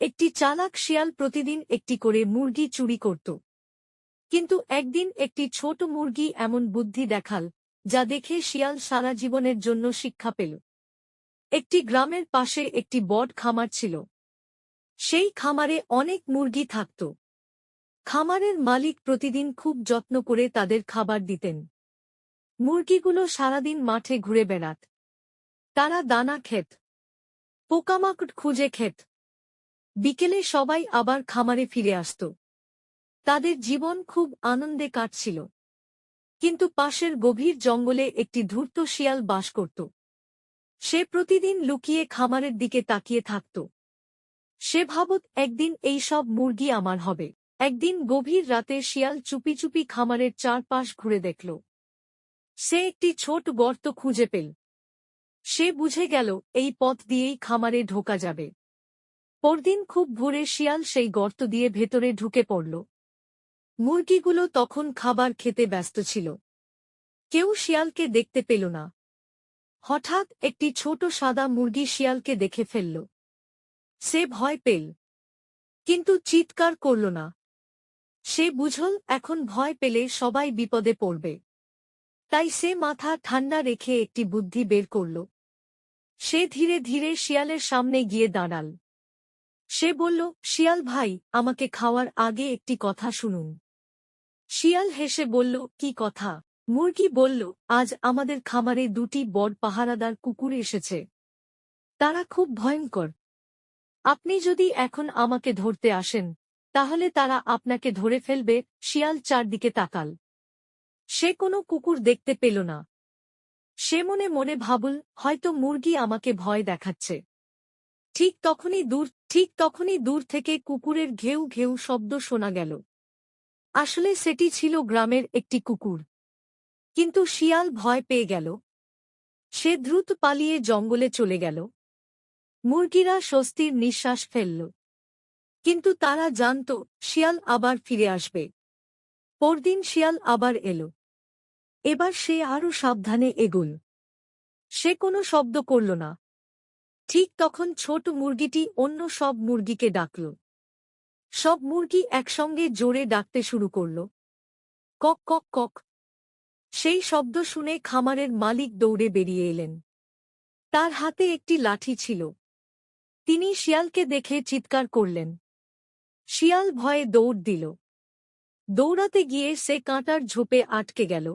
একটি চালাক শিয়াল প্রতিদিন একটি করে মুরগি চুরি করত। কিন্তু একদিন একটি ছোট মুরগি এমন বুদ্ধি দেখাল, যা দেখে শিয়াল সারা জীবনের জন্য শিক্ষা পেল। একটি গ্রামের পাশে একটি বট খামার ছিল। সেই খামারে অনেক মুরগি থাকত। খামারের মালিক প্রতিদিন খুব যত্ন করে তাদের খাবার দিতেন। মুরগিগুলো সারাদিন মাঠে ঘুরে বেড়াত। তারা দানা খেত, পোকামাকড় খুঁজে খেত। বিকেলে সবাই আবার খামারে ফিরে আসত। তাদের জীবন খুব আনন্দে কাটছিল। কিন্তু পাশের গভীর জঙ্গলে একটি ধূর্ত শিয়াল বাস করত। সে প্রতিদিন লুকিয়ে খামারের দিকে তাকিয়ে থাকত। সে ভাবত, একদিন এই সব মুরগি আমার হবে। একদিন গভীর রাতে শিয়াল চুপি চুপি খামারের চারপাশ ঘুরে দেখল। সে একটি ছোট গর্ত খুঁজে পেল। সে বুঝে গেল এই পথ দিয়েই খামারে ঢোকা যাবে। পরদিন খুব ভোরে শিয়াল সেই গর্ত দিয়ে ভেতরে ঢুকে পড়ল। মুরগিগুলো তখন খাবার খেতে ব্যস্ত ছিল। কেউ শিয়ালকে দেখতে পেল না। হঠাৎ একটি ছোট সাদা মুরগি শিয়ালকে দেখে ফেলল। সে ভয় পেল, কিন্তু চিৎকার করল না। সে বুঝল এখন ভয় পেলে সবাই বিপদে পড়বে। তাই সে মাথা ঠান্ডা রেখে একটি বুদ্ধি বের করল। সে ধীরে ধীরে শিয়ালের সামনে গিয়ে দাঁড়াল। সে বলল, শিয়াল ভাই, আমাকে খাওয়ার আগে একটি কথা শুনুন। শিয়াল হেসে বলল, কি কথা? মুরগি বলল, আজ আমাদের খামারে দুটি বড় পাহারাদার কুকুর এসেছে। তারা খুব ভয়ঙ্কর। আপনি যদি এখন আমাকে ধরতে আসেন, তাহলে তারা আপনাকে ধরে ফেলবে। শিয়াল চারদিকে তাকাল। সে কোনো কুকুর দেখতে পেল না। সে মনে মনে ভাবল, হয়তো মুরগি আমাকে ভয় দেখাচ্ছে। ঠিক তখনই দূর থেকে কুকুরের ঘেউ ঘেউ শব্দ শোনা গেল। আসলে সেটি ছিল গ্রামের একটি কুকুর। কিন্তু শিয়াল ভয় পেয়ে গেল। সে দ্রুত পালিয়ে জঙ্গলে চলে গেল। মুরগিরা স্বস্তির নিঃশ্বাস ফেলল। কিন্তু তারা জানত, শিয়াল আবার ফিরে আসবে। পরদিন শিয়াল আবার এল। এবার সে আরও সাবধানে এগোল। সে কোনো শব্দ করল না। ঠিক তখন ছোট মুরগিটি অন্য সব মুরগিকে ডাকল। সব মুরগি একসঙ্গে জোরে ডাকতে শুরু করল, কক কক কক। সেই শব্দ শুনে খামারের মালিক দৌড়ে বেরিয়ে এলেন। তার হাতে একটি লাঠি ছিল। তিনি শিয়ালকে দেখে চিৎকার করলেন। শিয়াল ভয়ে দৌড় দিল। দৌড়াতে গিয়ে সে কাঁটার ঝোপে আটকে গেল।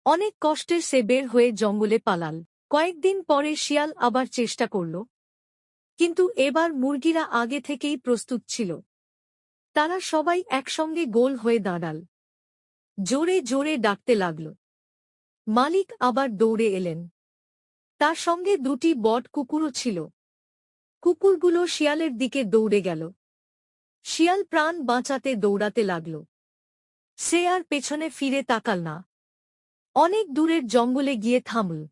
অনেক কষ্টে সে বের হয়ে জঙ্গলে পালাল। কয়েকদিন পরে শিয়াল আবার চেষ্টা করল। কিন্তু এবার মুরগিরা আগে থেকেই প্রস্তুত ছিল। তারা সবাই একসঙ্গে গোল হয়ে দাঁড়াল। জোরে জোরে ডাকতে লাগল। মালিক আবার দৌড়ে এলেন। তার সঙ্গে দুটি বট কুকুরও ছিল। কুকুরগুলো শিয়ালের দিকে দৌড়ে গেল। শিয়াল প্রাণ বাঁচাতে দৌড়াতে লাগল। সে আর পেছনে ফিরে তাকাল না। অনেক দূরের জঙ্গলে গিয়ে থামল।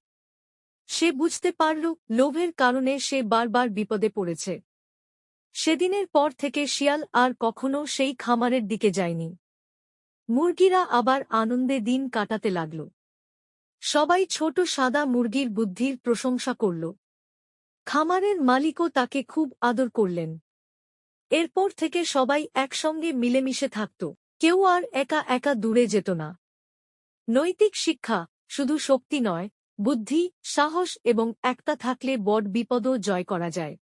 সে বুঝতে পারল, লোভের কারণে সে বারবার বিপদে পড়েছে। সেদিনের পর থেকে শিয়াল আর কখনো সেই খামারের দিকে যায়নি। মুরগিরা আবার আনন্দে দিন কাটাতে লাগল। সবাই ছোট সাদা মুরগির বুদ্ধির প্রশংসা করল। খামারের মালিকও তাকে খুব আদর করলেন। এরপর থেকে সবাই একসঙ্গে মিলেমিশে থাকত। কেউ আর একা একা দূরে যেত না। নৈতিক শিক্ষা, শুধু শক্তি নয়, বুদ্ধি, সাহস এবং একতা থাকলে বড় বিপদও জয় করা যায়।